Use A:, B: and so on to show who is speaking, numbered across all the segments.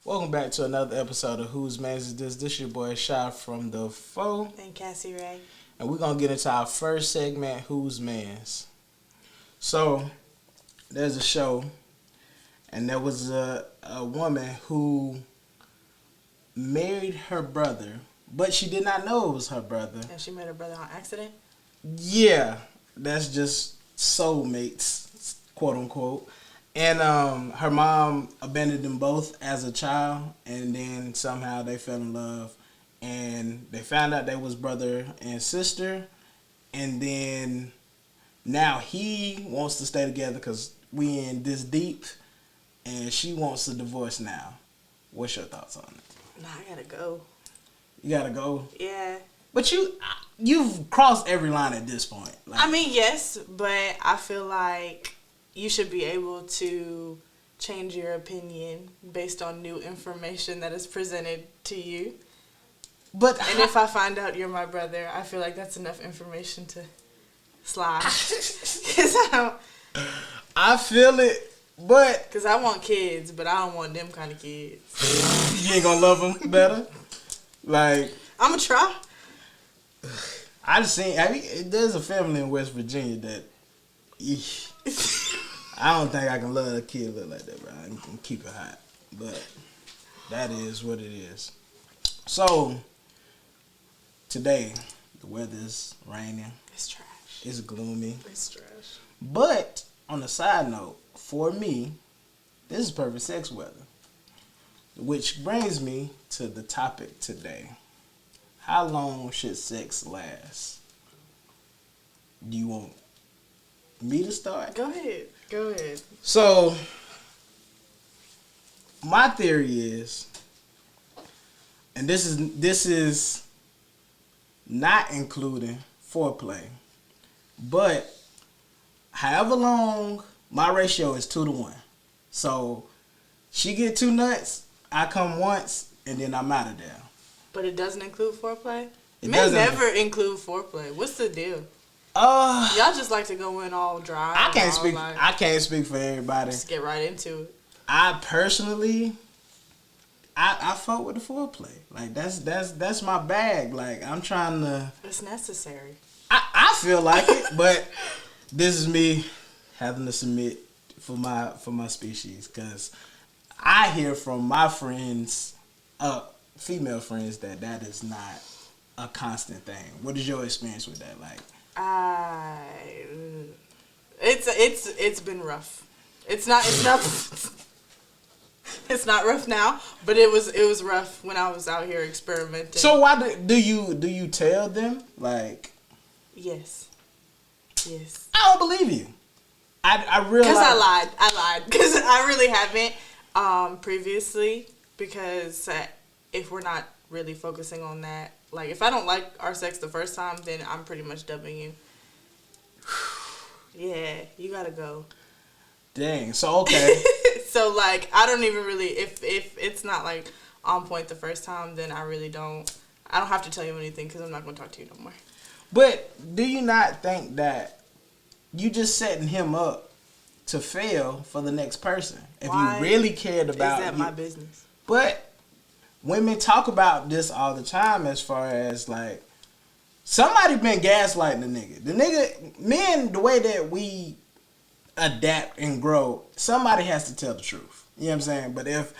A: Welcome back to another episode of Whose Mans Is This? This your boy Shy from the Foe.
B: And Kassie Rae.
A: And we're going to get into our first segment, Whose Mans? So, there's a show, and there was a woman who married her brother, but she did not know it was her brother.
B: And she met her brother on accident?
A: Yeah, that's just soulmates, quote unquote. And her mom abandoned them both as a child, and then somehow they fell in love, and they found out they was brother and sister, and then now he wants to stay together because we in this deep, and she wants a divorce now. What's your thoughts on it?
B: Nah, I gotta go.
A: You gotta go?
B: Yeah.
A: But you've crossed every line at this point. Like,
B: I mean, yes, but I feel like you should be able to change your opinion based on new information that is presented to you. And if I find out you're my brother, I feel like that's enough information to slide.
A: I feel it, but...
B: Because I want kids, but I don't want them kind of kids.
A: You ain't gonna love them better? Like...
B: I'm gonna try.
A: I just seen... there's a family in West Virginia that... I don't think I can love a kid look like that, bro. I can keep it hot. But that is what it is. So, today, the weather is raining.
B: It's trash.
A: It's gloomy.
B: It's trash.
A: But, on a side note, for me, this is perfect sex weather. Which brings me to the topic today. How long should sex last? Do you want me to start?
B: Go ahead. Go ahead.
A: So, my theory is, and this is not including foreplay, but however long, my ratio is 2-1. So, she get 2 nuts, I come once, and then I'm out of there.
B: But it doesn't include foreplay?
A: It
B: Men
A: doesn't.
B: never include foreplay. What's the deal? Y'all just like to go in all dry.
A: I can't speak.
B: Like,
A: I can't speak for everybody.
B: just get right into it.
A: I personally, I fuck with the foreplay. Like that's my bag. Like I'm trying to.
B: It's necessary.
A: I feel like it, but this is me having to submit for my species because I hear from my friends, female friends, that is not a constant thing. What is your experience with that? Like.
B: It's been rough. It's not it's not rough now, but it was rough when I was out here experimenting.
A: So why do you tell them? Like,
B: yes.
A: I don't believe you. I realize
B: because I lied because I really haven't previously because if we're not really focusing on that. Like, if I don't like our sex the first time, then I'm pretty much dubbing you. Yeah, you gotta go.
A: Dang. So, okay.
B: So, like, I don't even really... If it's not, like, on point the first time, then I really don't... I don't have to tell you anything because I'm not going to talk to you no more.
A: But do you not think that you just setting him up to fail for the next person? If
B: Why
A: you really cared about...
B: Is that my business?
A: But... Women talk about this all the time as far as, like, somebody been gaslighting the nigga. The nigga, men, the way that we adapt and grow, somebody has to tell the truth. You know what I'm saying? But if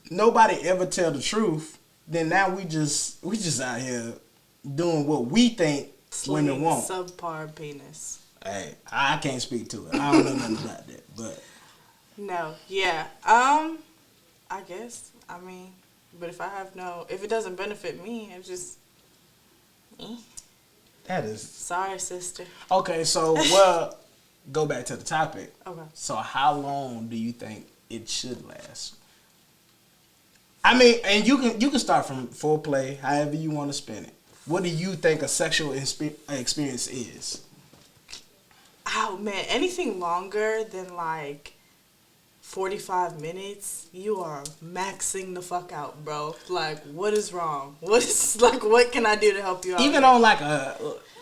A: nobody ever tell the truth, then now we just out here doing what we think women want.
B: Subpar penis.
A: Hey, I can't speak to it. I don't know nothing about that. But
B: no, yeah. I guess. I mean... But if it doesn't benefit me, it's just,
A: That is...
B: Sorry, sister.
A: Okay, so, well, go back to the topic.
B: Okay.
A: So how long do you think it should last? I mean, and you can start from foreplay, however you want to spin it. What do you think a sexual experience is?
B: Oh, man, anything longer than, like, 45 minutes, you are maxing the fuck out, bro. Like, what is wrong? What can I do to help you out?
A: Even on like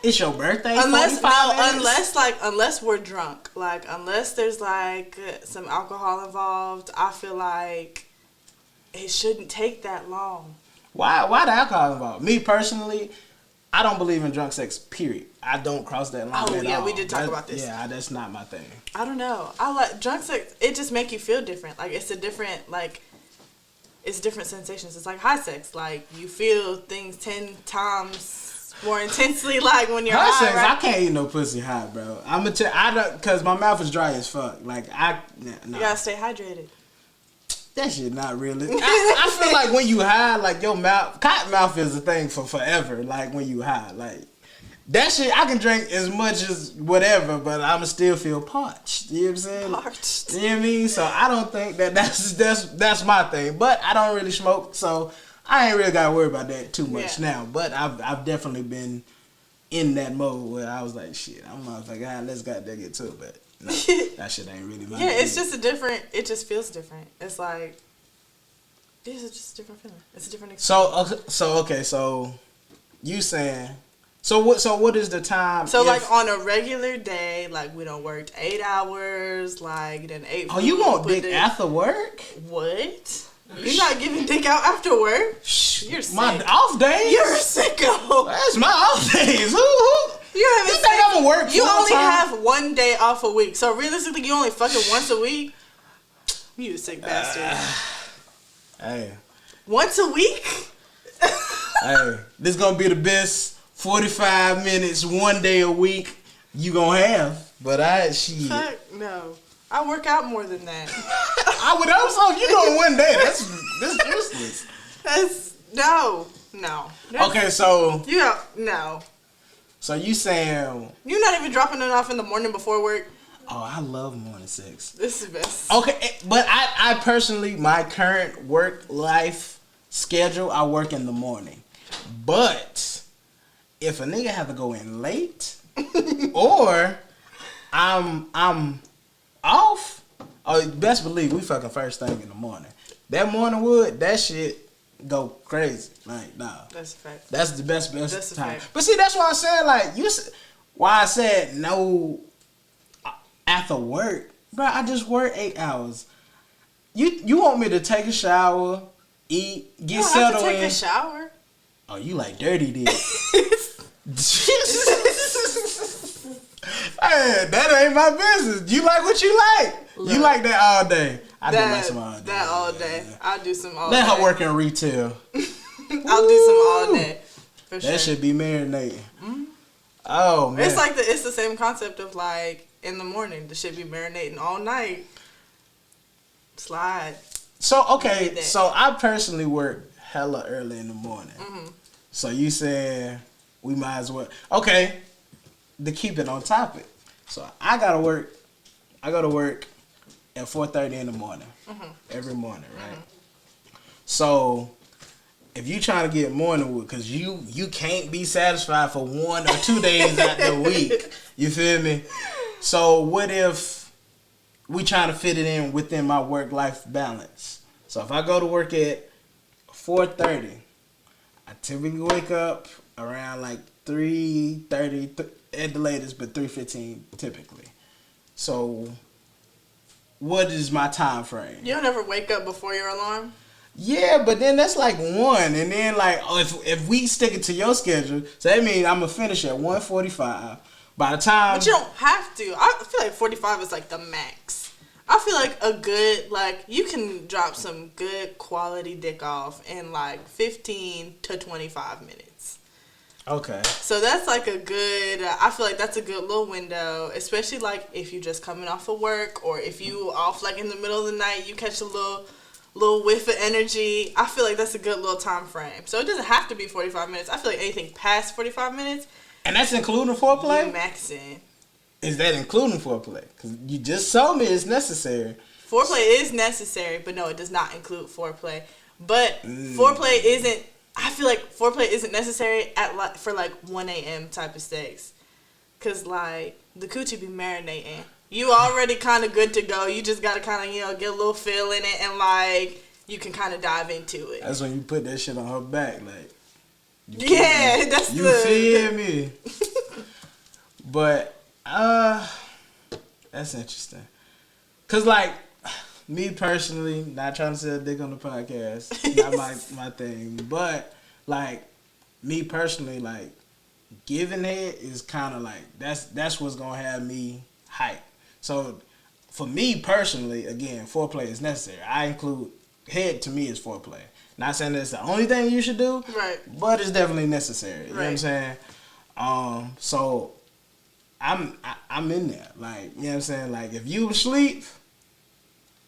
A: it's your birthday.
B: Unless we're drunk, like unless there's like some alcohol involved, I feel like it shouldn't take that long.
A: Why the alcohol involved? Me personally, I don't believe in drunk sex, period. I don't cross that line at all.
B: We did talk about this.
A: Yeah, that's not my thing.
B: I don't know. I like drunk sex. It just make you feel different. Like, it's a different, like, it's different sensations. It's like high sex. Like, you feel things 10 times more intensely, like, when you're high
A: sex,
B: right?
A: I can't eat no pussy hot, bro. I'm gonna tell, I don't, cause my mouth is dry as fuck. Like, nah.
B: You gotta stay hydrated.
A: That shit not really. I feel like when you high, like your mouth, cotton mouth is a thing for forever. Like when you high, like that shit, I can drink as much as whatever, but I'ma still feel parched. You know what I'm saying?
B: Parched.
A: You know what I mean? So I don't think that's my thing. But I don't really smoke, so I ain't really gotta worry about that too much now. But I've definitely been in that mode where I was like, shit, I'm motherfucking let's goddamn get to it, but. No, that shit ain't really my
B: it's just it just feels different. It's like, this is just a different feeling. It's a different experience.
A: So you saying, so what is the time?
B: So like on a regular day, like we don't work 8 hours, like then 8.
A: Oh, you want dick after work?
B: What? You're not giving dick out after work? You're sick.
A: My off days?
B: You're a sicko.
A: That's my off days. Who? You think I'm gonna work?
B: You only have 1 day off a week, so realistically, you only fucking once a week. You a sick bastard.
A: Hey.
B: Once a week?
A: Hey, this gonna be the best 45 minutes 1 day a week you gonna have. But shit.
B: Fuck no. I work out more than that.
A: I would hope so. If you go in 1 day, that's useless.
B: That's no.
A: Okay, so
B: no.
A: So you saying
B: you're not even dropping it off in the morning before work?
A: Oh, I love morning sex.
B: This is best.
A: Okay, but I personally, my current work life schedule, I work in the morning. But if a nigga have to go in late, or I'm off, oh, best believe we fucking first thing in the morning. That morning wood, that shit go crazy. Like, nah.
B: That's a fact.
A: That's the best
B: that's
A: time. But see, that's why I said, like, why I said no after work. Bro, I just work 8 hours. You want me to take a shower, eat, get settled in.
B: Take a shower.
A: Oh, you like dirty dick. Hey, that ain't my business. You like what you like. Look, you like that all day. I do like some all day.
B: That all day. I'll do some all day.
A: Let her work in retail.
B: I'll do some all day. For sure.
A: That should be marinating. Mm-hmm. Oh man.
B: It's like it's the same concept of like in the morning. The shit be marinating all night. Slide.
A: So okay, so I personally work hella early in the morning. Mm-hmm. So you said we might as well. Okay, to keep it on topic. So I go to work at 4:30 in the morning. Mm-hmm. Every morning, right? Mm-hmm. So if you trying to get morning wood, because you can't be satisfied for 1 or 2 days out the week. You feel me? So what if we trying to fit it in within my work-life balance? So if I go to work at 4:30, I typically wake up around like 3:30 at the latest, but 3:15 typically. So what is my time frame?
B: You don't ever wake up before your alarm?
A: Yeah, but then that's like 1, and then like if we stick it to your schedule, so that means I'm gonna finish at 1:45. By the time,
B: but you don't have to. I feel like 45 is like the max. I feel like a good, like, you can drop some good quality dick off in like 15 to 25 minutes.
A: Okay.
B: So that's like a good, I feel like that's a good little window, especially like if you're just coming off of work, or if you off like in the middle of the night, you catch a little whiff of energy. I feel like that's a good little time frame. So it doesn't have to be 45 minutes. I feel like anything past 45 minutes.
A: And that's including foreplay?
B: You maxing.
A: Is that including foreplay? Because you just told me it's necessary.
B: Foreplay is necessary, but no, it does not include foreplay. But foreplay isn't, I feel like foreplay isn't necessary for like 1 a.m. type of sex. Because like the coochie be marinating. You already kind of good to go. You just got to kind of, get a little feel in it, and like you can kind of dive into it.
A: That's when you put that shit on her back, like.
B: Yeah, that's
A: you feel me? But that's interesting. Cause like me personally, not trying to sell dick on the podcast, not my thing. But like me personally, like giving head is kind of like that's what's gonna have me hype. So for me personally, again, foreplay is necessary. I include head to me as foreplay. Not saying that's the only thing you should do,
B: right?
A: But it's definitely necessary. You know what I'm saying? So I'm in there. Like, you know what I'm saying? Like, if you asleep,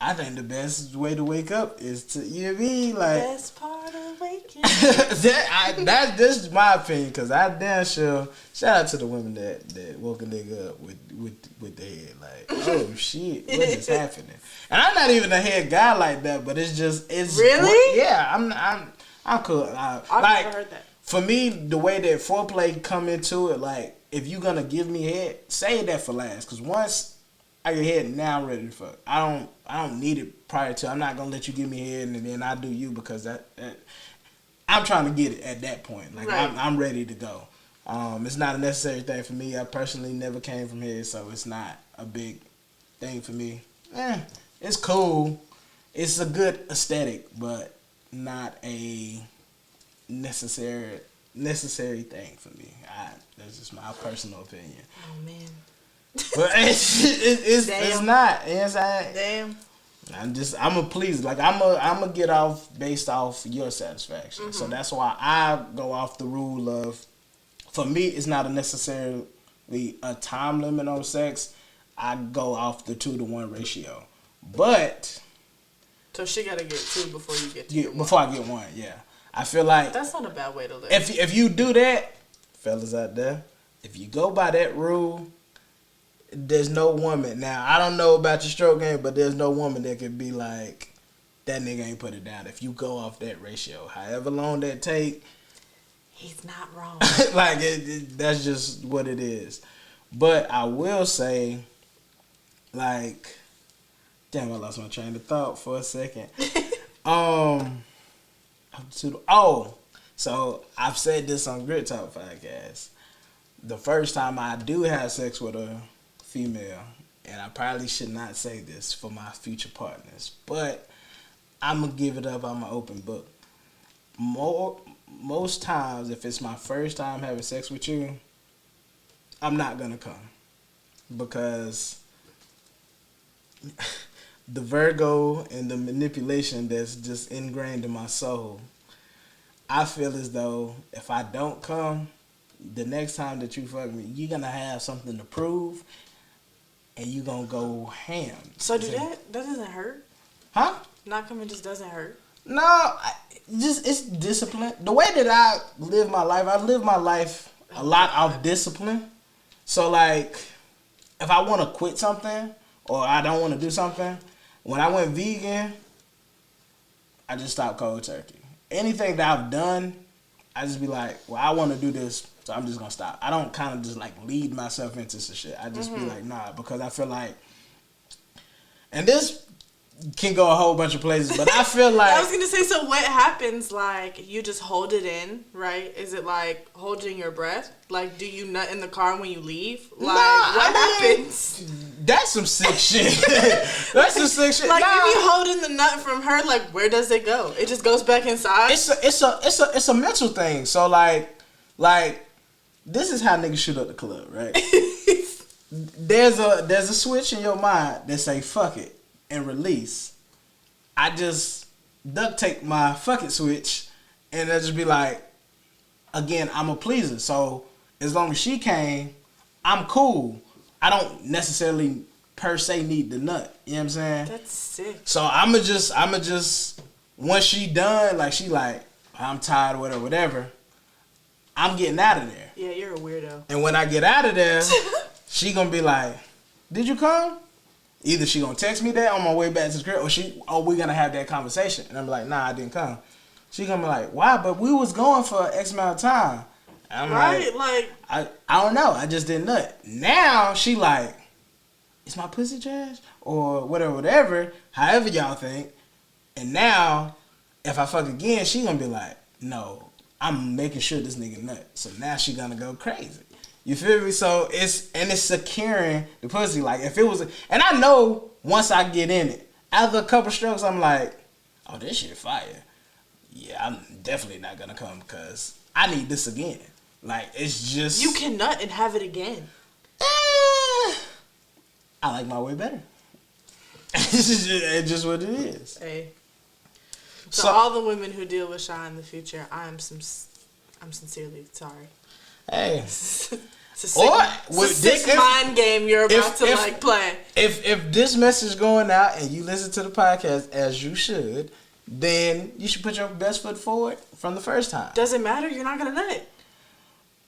A: I think the best way to wake up is to, you know what I mean? Like,
B: best part of waking.
A: That's just my opinion, because I damn sure, shout out to the women that woke a nigga up with their head. Like, oh shit, what is happening? And I'm not even a head guy like that, but it's
B: really?
A: Yeah, I'm cool.
B: I've
A: like,
B: never heard that.
A: For me, the way that foreplay come into it, like, if you gonna give me head, save that for last. Cause once I get head, now I'm ready to fuck. I don't need it prior to. I'm not gonna let you give me head and then I do you, because that I'm trying to get it at that point. Like, right. I'm ready to go. It's not a necessary thing for me. I personally never came from head, so it's not a big thing for me. It's cool. It's a good aesthetic, but not a necessary thing for me. That's just my personal opinion.
B: Oh man.
A: But it's not. You know what I'm saying?
B: Damn.
A: I'm a please. Like, I'm a get off based off your satisfaction. Mm-hmm. So that's why I go off the rule of, for me, it's not necessarily a time limit on sex. I go off the 2-to-1 ratio. But
B: so she gotta get 2 before you get to
A: get before I get 1. Yeah, I feel like
B: that's not a bad way to live.
A: If you do that, fellas out there, if you go by that rule, there's no woman. Now, I don't know about your stroke game, but there's no woman that could be like, that nigga ain't put it down. If you go off that ratio, however long that take,
B: he's not wrong.
A: Like, that's just what it is. But I will say, like, damn, I lost my train of thought for a second. So I've said this on Grit Talk podcast. The first time I do have sex with a female, and I probably should not say this for my future partners, but I'm going to give it up. I'm an open book. Most times, if it's my first time having sex with you, I'm not going to come. Because the Virgo and the manipulation that's just ingrained in my soul, I feel as though if I don't come, the next time that you fuck me, you're going to have something to prove, and you're going to go ham.
B: So that doesn't hurt?
A: Huh?
B: Not coming just doesn't hurt?
A: No, it's discipline. The way that I live my life a lot off discipline. So, like, if I want to quit something or I don't want to do something, when I went vegan, I just stopped cold turkey. Anything that I've done, I just be like, well, I want to do this, so I'm just going to stop. I don't kind of just, like, lead myself into some shit. I just be like, nah, because I feel like, and this can go a whole bunch of places, but I feel like...
B: I was going to say, so what happens, like, you just hold it in, right? Is it like holding your breath? Like, do you nut in the car when you leave? Like, what happens?
A: That's some sick shit. That's some sick shit.
B: Like, if you holding the nut from her, like, where does it go? It just goes back inside?
A: It's a mental thing. So, like, this is how niggas shoot up the club, right? There's a switch in your mind that say, fuck it, and release. I just duct tape my fuck it switch, and I just be like, again, I'm a pleaser. So as long as she came, I'm cool. I don't necessarily per se need the nut. You know what I'm saying?
B: That's sick.
A: So I'ma just once she done, like, she like, I'm tired, whatever, I'm getting out of there.
B: Yeah, you're a weirdo.
A: And when I get out of there, she gonna be like, did you come? Either she gonna text me that on my way back to the crib, or we gonna have that conversation. And I'm like, nah, I didn't come. She gonna be like, why? But we was going for X amount of time. And I'm like, I don't know. I just didn't nut. Now she like, is my pussy trash? Or whatever. However y'all think. And now, if I fuck again, she gonna be like, no, I'm making sure this nigga nut. So now she gonna go crazy. You feel me? So it's securing the pussy. Like, if it was, and I know once I get in it, after a couple strokes, I'm like, oh, this shit fire. Yeah, I'm definitely not gonna come because I need this again. Like, it's just...
B: You can nut and have it again.
A: I like my way better. It's just what it is.
B: Hey. So all the women who deal with Shy in the future, I'm sincerely sorry.
A: Hey.
B: It's a sick mind game you're about to play.
A: If this message going out and you listen to the podcast as you should, then you should put your best foot forward from the first time.
B: Doesn't matter. You're not gonna nut.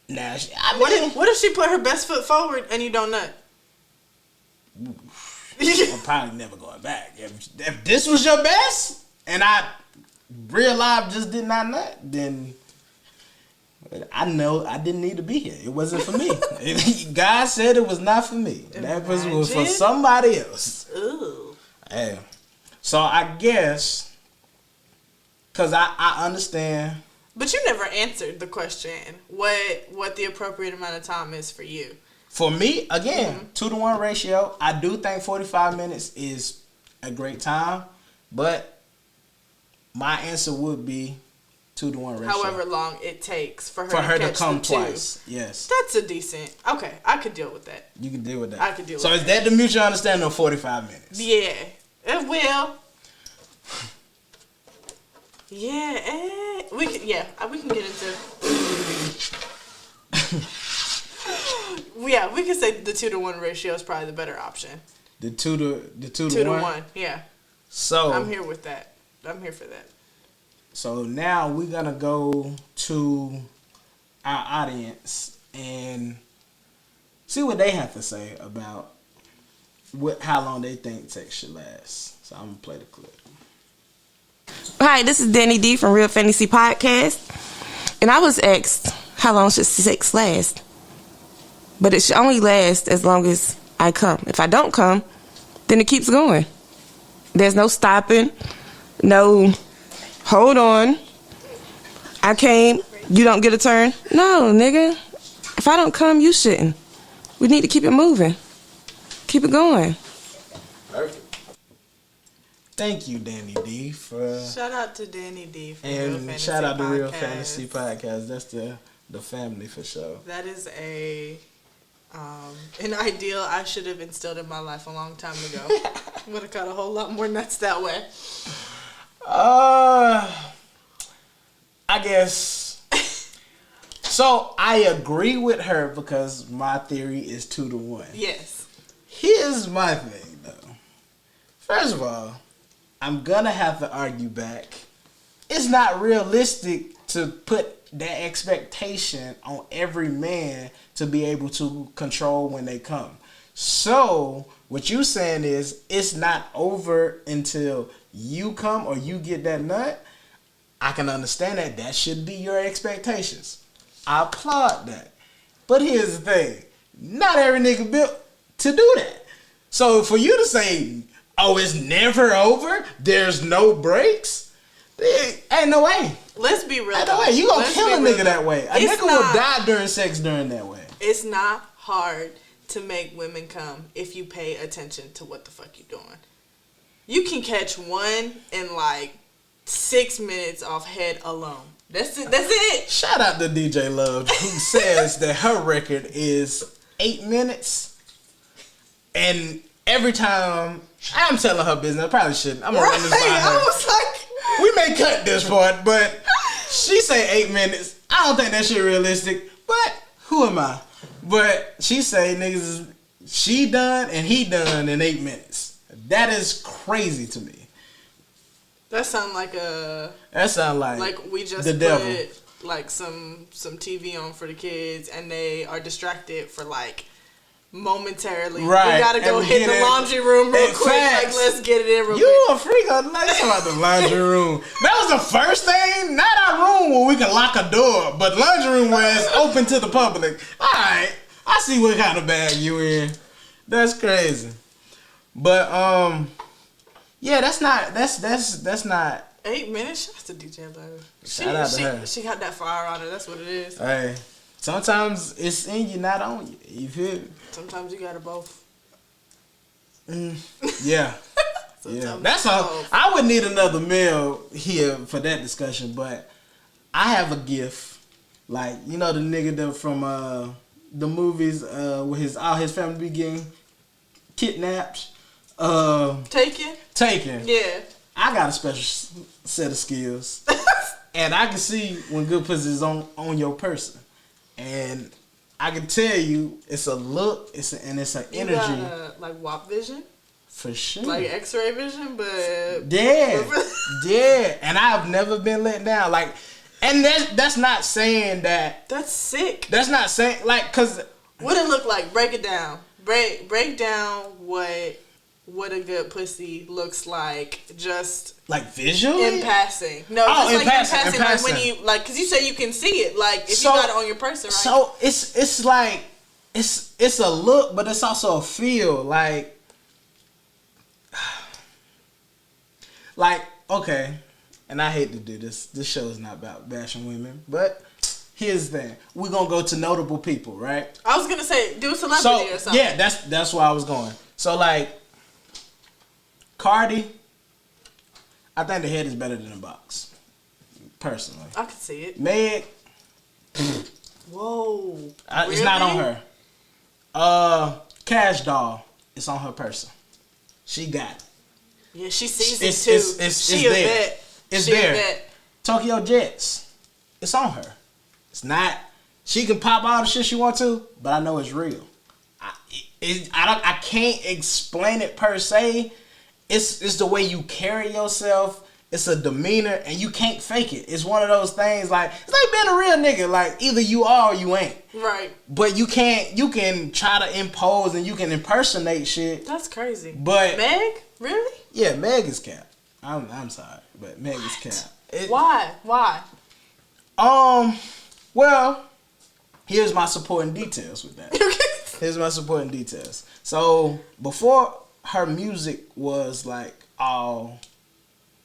A: Nah.
B: What if she put her best foot forward and you don't nut?
A: I'm probably never going back. If this was your best and I real life just did not nut, then I know I didn't need to be here. It wasn't for me. God said it was not for me. That was for somebody else.
B: Ooh.
A: Hey. So I guess, because I understand.
B: But you never answered the question, what the appropriate amount of time is for you.
A: For me, again, 2-to-1 ratio. I do think 45 minutes is a great time, but my answer would be 2-to-1 ratio.
B: However long it takes for her to
A: come twice. Yes.
B: That's a decent. Okay, I could deal with that.
A: You can deal with that.
B: I could deal with
A: that. So is that the mutual understanding of 45 minutes?
B: Yeah. It will. Yeah. We can get into. Yeah, we could say the 2-to-1 ratio is probably the better option.
A: The 2 to
B: 1? Yeah.
A: So
B: I'm here with that. I'm here for that.
A: So now we're gonna go to our audience and see what they have to say about how long they think sex should last. So I'm gonna play the clip.
C: Hi, this is Danny D from Real Fantasy Podcast, and I was asked how long should sex last, but it should only last as long as I come. If I don't come, then it keeps going. There's no stopping, no hold on, I came, you don't get a turn. No, nigga, if I don't come, you shouldn't. We need to keep it moving, keep it going.
A: Perfect. Thank you, Danny D, for...
B: Shout out to Danny D for
A: and
B: Real Fantasy
A: shout out to
B: Podcast.
A: Real Fantasy Podcast. That's the family for sure.
B: That is an ideal I should have instilled in my life a long time ago. Would have got a whole lot more nuts that way.
A: I guess. So I agree with her because my theory is 2-to-1.
B: Yes.
A: Here's my thing though. First of all, I'm gonna have to argue back. It's not realistic to put that expectation on every man to be able to control when they come. So what you saying is it's not over until you come or you get that nut. I can understand that. That should be your expectations. I applaud that. But here's the thing. Not every nigga built to do that. So for you to say, oh, it's never over, there's no breaks, ain't no way.
B: Let's be real.
A: Ain't no way. You gonna kill a nigga that way. A nigga will die during sex during that way.
B: It's not hard to make women come if you pay attention to what the fuck you doing. You can catch one in like 6 minutes off head alone. That's it.
A: Shout out to DJ Love who says that her record is 8 minutes. And every time I'm telling her business, I probably shouldn't. I'm gonna run this by her.
B: I was like,
A: we may cut this part, but she say 8 minutes. I don't think that shit realistic. But who am I? But she say niggas, she done and he done in 8 minutes. That is crazy to me.
B: That sound like we just
A: the
B: put
A: devil.
B: Like some TV on for the kids and they are distracted for like momentarily.
A: Right.
B: We gotta go hit the laundry room real quick.
A: Facts.
B: Like let's get it in real quick.
A: You a freak. Let's talk about the laundry room. That was the first thing. Not our room where we can lock a door, but laundry room where it's open to the public. All right. I see what kind of bag you in. That's crazy. But yeah, that's not
B: 8 minutes. Shout out to DJ Love.
A: Shout out to her.
B: She got that fire on her. That's what it is.
A: Hey, sometimes it's in you, not on you. You feel me?
B: Sometimes you gotta both.
A: Yeah. Yeah, that's all. I would need another meal here for that discussion, but I have a gift. Like, you know the nigga that from the movies where all his family be getting kidnapped. Taken.
B: Yeah.
A: I got a special set of skills. And I can see when good pussy is on your person. And I can tell you it's a look, it's an energy.
B: You got like WAP vision?
A: For sure.
B: Like X-ray vision, but
A: yeah. And I've never been let down. Like, and that's not saying that.
B: That's sick.
A: That's not saying like, cause
B: what it look like? Break it down. Break down what a good pussy looks like. Just
A: like visually
B: in passing. No,
A: just
B: in
A: like
B: passing.
A: in passing.
B: Like when you like, cause you say you can see it. Like if you got it on your person, right?
A: So it's like it's a look, but it's also a feel. Like, okay, and I hate to do this. This show is not about bashing women, but here's the thing. We're going to go to notable people, right?
B: I was going to say, do a celebrity or something.
A: Yeah, that's where I was going. So, like, Cardi, I think the head is better than the box, personally.
B: I could see it.
A: Meg,
B: whoa.
A: Really? It's not on her. Cash Doll, it's on her person. She got it.
B: Yeah, she sees it too.
A: It's there. It's there. Tokyo Jets. It's on her. It's not. She can pop all the shit she want to, but I know it's real. I can't explain it per se. It's the way you carry yourself. It's a demeanor, and you can't fake it. It's one of those things like it's like being a real nigga. Like either you are or you ain't.
B: Right.
A: But you can't. You can try to impose and you can impersonate shit.
B: That's crazy.
A: But
B: Meg, really?
A: Yeah, Meg is cap. I'm sorry, but Meg is cap.
B: Why?
A: Well, here's my supporting details with that. Here's my supporting details. So before her music was like all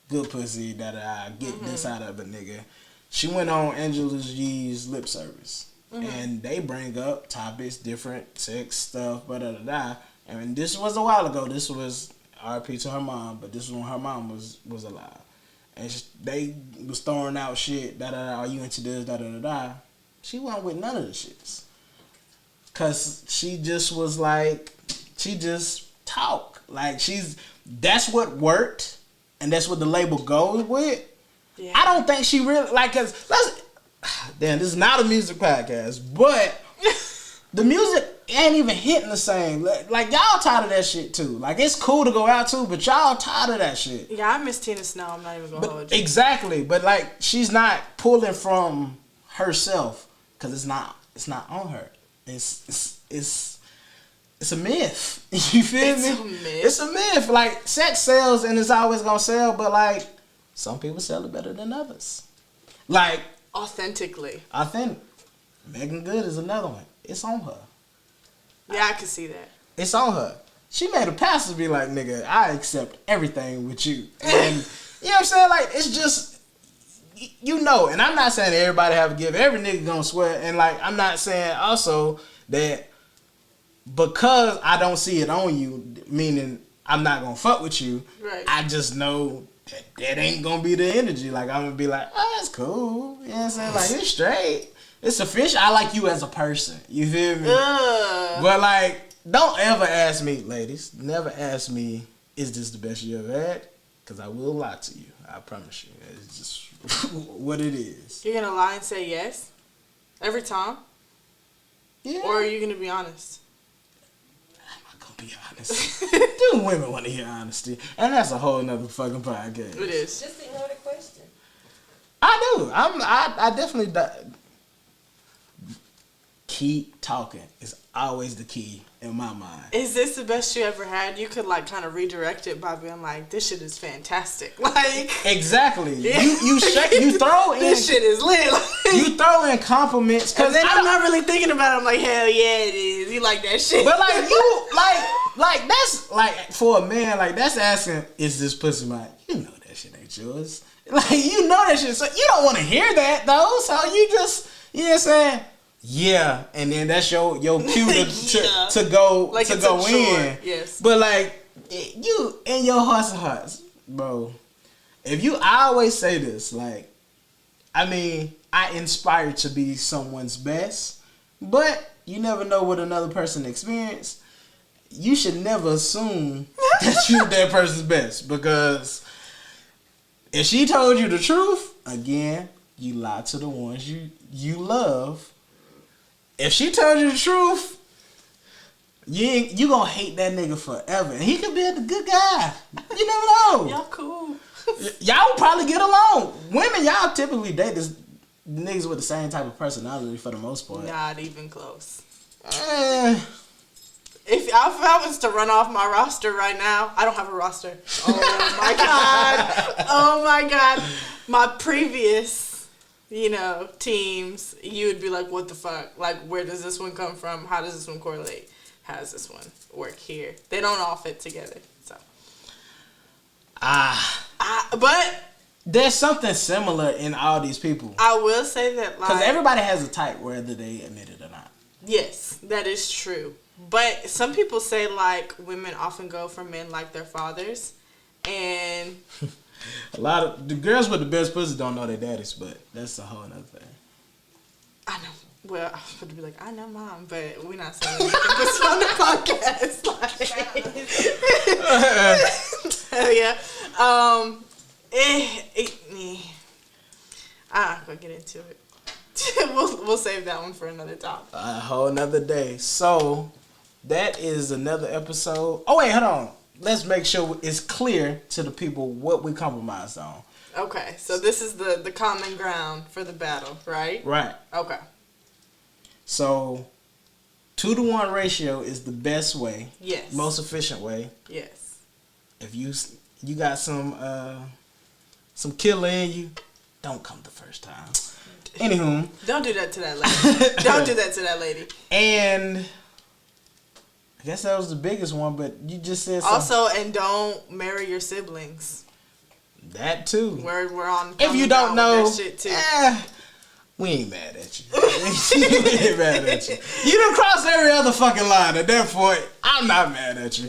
A: good pussy that I get this out of a nigga, she went on Angela G's lip service, and they bring up topics, different sex stuff, and this was a while ago. This was R.I.P. to her mom, but this was when her mom was alive. And they was throwing out shit, are you into this, She wasn't with none of the shits. Cause she just was like, she just talk. Like that's what worked, and that's what the label goes with. Yeah. I don't think she really, damn, this is not a music podcast, but the music ain't even hitting the same. Like, y'all tired of that shit, too. Like, it's cool to go out, too, but y'all tired of that shit.
B: Yeah, I miss Tina Snow. I'm not even going to hold you.
A: Exactly. But, like, she's not pulling from herself because it's not on her. It's a myth. You feel me? It's a myth. Like, sex sells and it's always going to sell, but, like, some people sell it better than others. Like,
B: authentic.
A: Megan Good is another one. It's on her.
B: Yeah, I can see that.
A: It's on her. She made a pastor be like, nigga, I accept everything with you. And, you know what I'm saying? Like, it's just, you know, and I'm not saying everybody have a give. Every nigga gonna swear. And, like, I'm not saying also that because I don't see it on you, meaning I'm not gonna fuck with you,
B: right.
A: I just know that ain't gonna be the energy. Like, I'm gonna be like, oh, that's cool. You know what I'm saying? Like, it's straight. It's official. I like you as a person. You feel me? But, like, don't ever ask me, ladies, never ask me, is this the best you ever had? Because I will lie to you. I promise you. It's just what it is.
B: You're going to lie and say yes? Every time?
A: Yeah.
B: Or are you going to be honest?
A: I'm not going to be honest. Dude, women want to hear honesty. And that's a whole nother fucking podcast.
B: It is.
D: Just ignore the question.
A: I do. I definitely... Keep talking is always the key in my mind.
B: Is this the best you ever had? You could like kind of redirect it by being like, "This shit is fantastic." Like
A: exactly. Yeah. You throw in
B: this shit is lit.
A: You throw in compliments
B: because then I'm not really thinking about it. I'm like, hell yeah, it is. You like that shit?
A: But like you like that's like for a man like that's asking, is this pussy mine? You know that shit ain't yours. Like you know that shit. So you don't want to hear that though. So you just know what I'm saying. Yeah, and then that's your cue to go like to go in.
B: Yes.
A: But like you in your hearts of hearts, bro. I always say this, like, I mean, I inspire to be someone's best, but you never know what another person experienced. You should never assume that you're that person's best, because if she told you the truth, again, you lie to the ones you love. If she told you the truth, you gonna hate that nigga forever, and he could be a good guy. You never know.
B: Y'all cool.
A: Y'all will probably get along. Women, y'all typically date this niggas with the same type of personality for the most part.
B: Not even close. If I was to run off my roster right now, I don't have a roster. Oh my god. Oh my god. My previous, teams, you would be like, what the fuck? Like, where does this one come from? How does this one correlate? How does this one work here? They don't all fit together. So. But
A: there's something similar in all these people.
B: I will say that, like,
A: because everybody has a type, whether they admit it or not.
B: Yes, that is true. But some people say, like, women often go for men like their fathers, and
A: a lot of the girls with the best pussy don't know their daddies, but that's a whole other thing.
B: I know. Well, I was going to be like, I know mom, but we're not saying anything on the podcast. Hell yeah. I'm not going to get into it. We'll save that one for another topic.
A: A whole nother day. So, that is another episode. Oh, wait, hold on. Let's make sure it's clear to the people what we compromised on.
B: Okay, so this is the common ground for the battle, right?
A: Right.
B: Okay.
A: So, 2-to-1 ratio is the best way.
B: Yes.
A: Most efficient way.
B: Yes.
A: If you got some killer in you, don't come the first time. Anywho.
B: Don't do that to that lady. Don't do that to that lady.
A: And I guess that was the biggest one, but you just said something.
B: Also, and don't marry your siblings.
A: That too.
B: We're on.
A: If you don't know,
B: that shit too.
A: We ain't mad at you. We ain't mad at you. You done crossed every other fucking line. At that point, I'm not mad at you.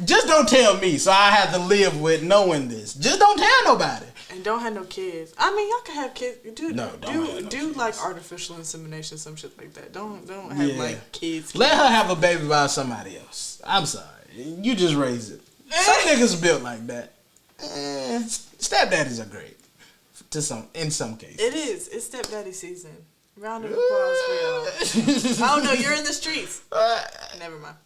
A: Just don't tell me, so I have to live with knowing this. Just don't tell nobody.
B: And don't have no kids. I mean, y'all can have kids.
A: Don't
B: do like artificial insemination, some shit like that. Don't have like kids.
A: Let her have a baby by somebody else. I'm sorry. You just raise it. Some niggas built like that. Stepdaddies are great. In some cases.
B: It is. It's stepdaddy season. Round of applause for y'all. Oh no, you're in the streets. Never mind.